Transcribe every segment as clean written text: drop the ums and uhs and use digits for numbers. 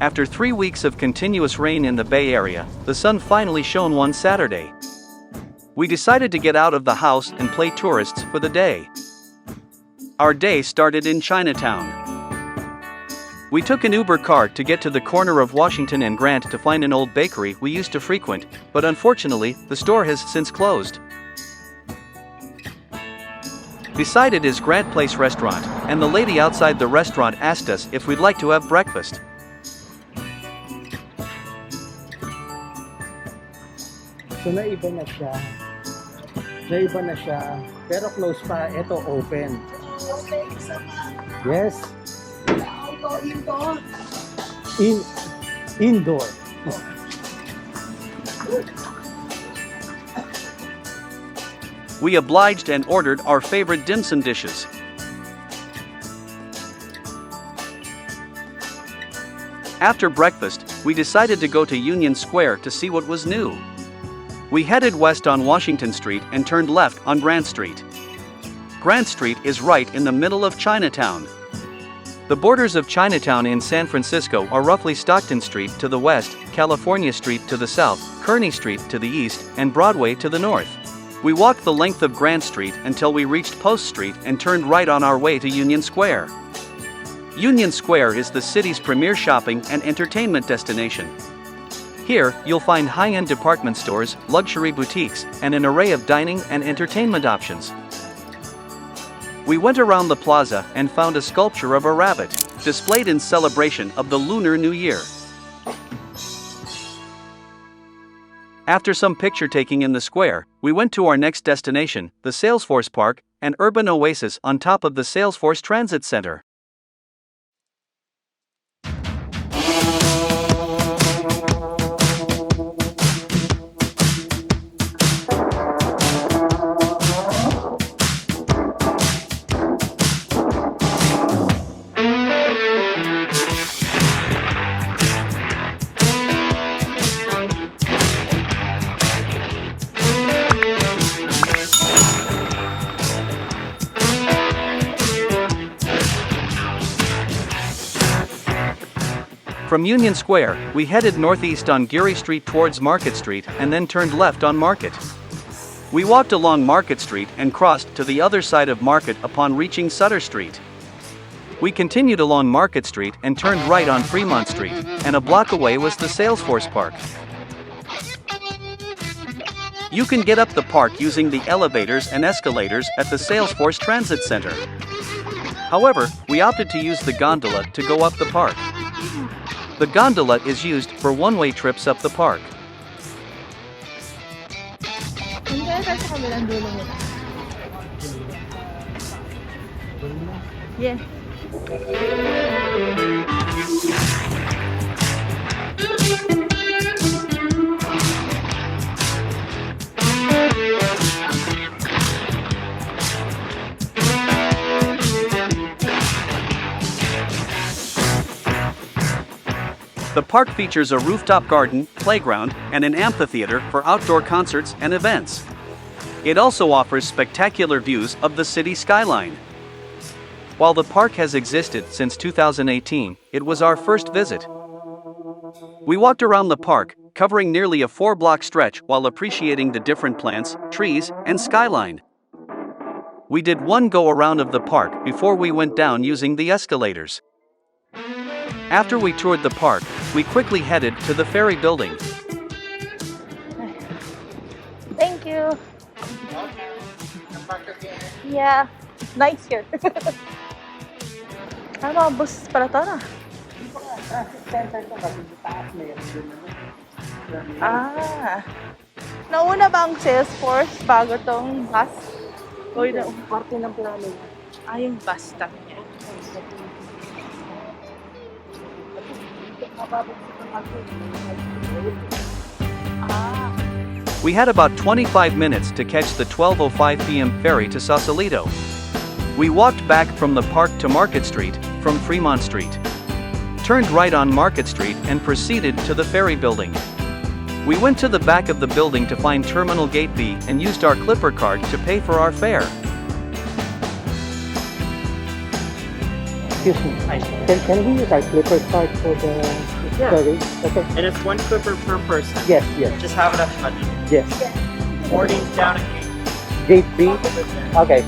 After 3 weeks of continuous rain in the Bay Area, the sun finally shone one Saturday. We decided to get out of the house and play tourists for the day. Our day started in Chinatown. We took an Uber car to get to the corner of Washington and Grant to find an old bakery we used to frequent, but unfortunately, the store has since closed. Beside it is Grant Place Restaurant, and the lady outside the restaurant asked us if we'd like to have breakfast. So naiba na siya. Naiba na siya. Pero close pa, ito open. Yes. Indoor. We obliged and ordered our favorite dim sum dishes. After breakfast, we decided to go to Union Square to see what was new. We headed west on Washington Street and turned left on Grant Street. Grant Street is right in the middle of Chinatown. The borders of Chinatown in San Francisco are roughly Stockton Street to the west, California Street to the south, Kearny Street to the east, and Broadway to the north. We walked the length of Grant Street until we reached Post Street and turned right on our way to Union Square. Union Square is the city's premier shopping and entertainment destination. Here, you'll find high-end department stores, luxury boutiques, and an array of dining and entertainment options. We went around the plaza and found a sculpture of a rabbit, displayed in celebration of the Lunar New Year. After some picture taking in the square, we went to our next destination, the Salesforce Park, an urban oasis on top of the Salesforce Transit Center. From Union Square, we headed northeast on Geary Street towards Market Street and then turned left on Market. We walked along Market Street and crossed to the other side of Market upon reaching Sutter Street. We continued along Market Street and turned right on Fremont Street, and a block away was the Salesforce Park. You can get up the park using the elevators and escalators at the Salesforce Transit Center. However, we opted to use the gondola to go up the park. The gondola is used for one-way trips up the park. Yeah. The park features a rooftop garden, playground, and an amphitheater for outdoor concerts and events. It also offers spectacular views of the city skyline. While the park has existed since 2018, it was our first visit. We walked around the park, covering nearly a 4-block stretch while appreciating the different plants, trees, and skyline. We did one go-around of the park before we went down using the escalators. After we toured the park, we quickly headed to the ferry building. Thank you. Yeah, nice here. Ano, bus para to na? Nauna ba ang Salesforce bago tong bus? O yung parte ng plano? Yung bus stop niya. We had about 25 minutes to catch the 12:05 p.m. ferry to Sausalito. We walked back from the park to Market Street, from Fremont Street. Turned right on Market Street and proceeded to the ferry building. We went to the back of the building to find Terminal Gate B and used our Clipper card to pay for our fare. Excuse me. Hi. Can we use our Clipper card for the Yeah. ferry? Okay. And it's 1 clipper per person. Yes, yes, Just have enough money. yes. Boarding's down at Gate B? Okay.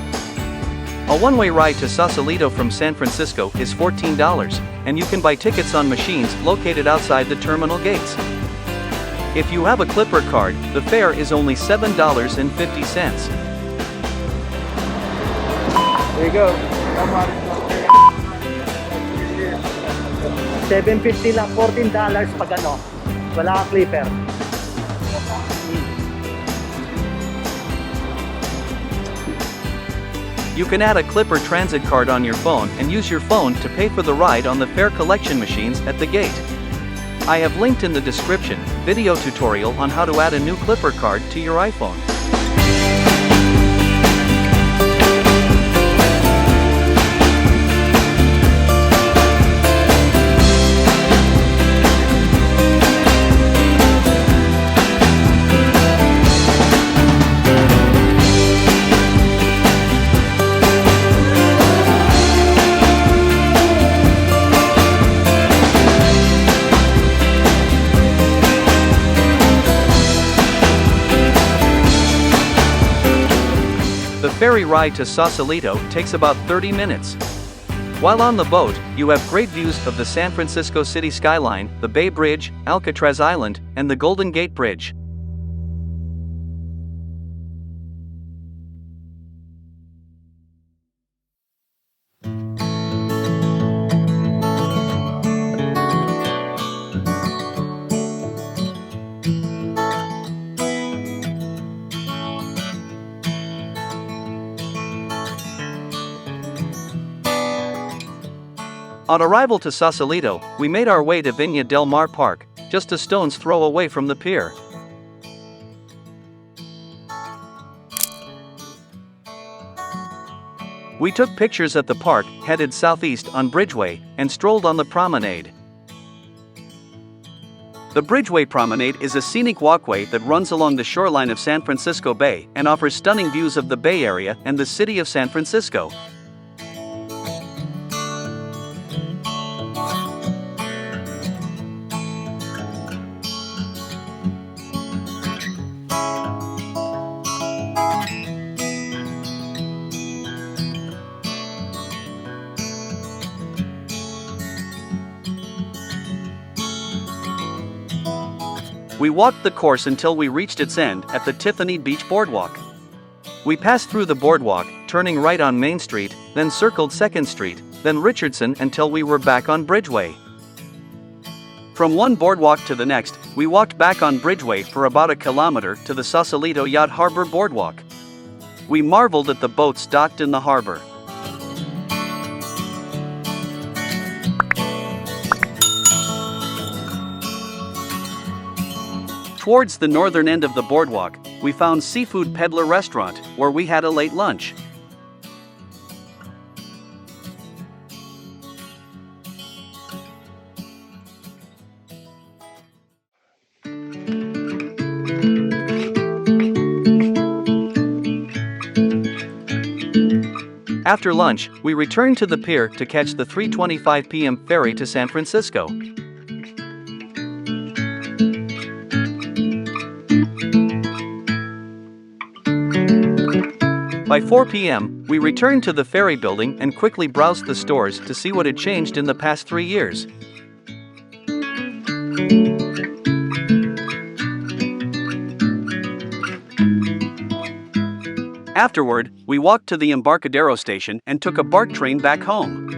A one-way ride to Sausalito from San Francisco is $14, and you can buy tickets on machines located outside the terminal gates. If you have a Clipper card, the fare is only $7.50. There you go. 750 lang, $14 pag ano, wala kang Clipper. You can add a Clipper transit card on your phone and use your phone to pay for the ride on the fare collection machines at the gate. I have linked in the description video tutorial on how to add a new Clipper card to your iPhone. The ferry ride to Sausalito takes about 30 minutes. While on the boat, you have great views of the San Francisco city skyline, the Bay Bridge, Alcatraz Island, and the Golden Gate Bridge. On arrival to Sausalito, we made our way to Viña del Mar Park, just a stone's throw away from the pier. We took pictures at the park, headed southeast on Bridgeway, and strolled on the promenade. The Bridgeway Promenade is a scenic walkway that runs along the shoreline of San Francisco Bay and offers stunning views of the Bay Area and the city of San Francisco. We walked the course until we reached its end at the Tiffany Beach Boardwalk. We passed through the boardwalk, turning right on Main Street, then circled 2nd Street, then Richardson until we were back on Bridgeway. From one boardwalk to the next, we walked back on Bridgeway for about a kilometer to the Sausalito Yacht Harbor Boardwalk. We marveled at the boats docked in the harbor. Towards the northern end of the boardwalk, we found Seafood Peddler Restaurant, where we had a late lunch. After lunch, we returned to the pier to catch the 3:25 p.m. ferry to San Francisco. By 4 p.m., we returned to the ferry building and quickly browsed the stores to see what had changed in the past 3 years. Afterward, we walked to the Embarcadero station and took a BART train back home.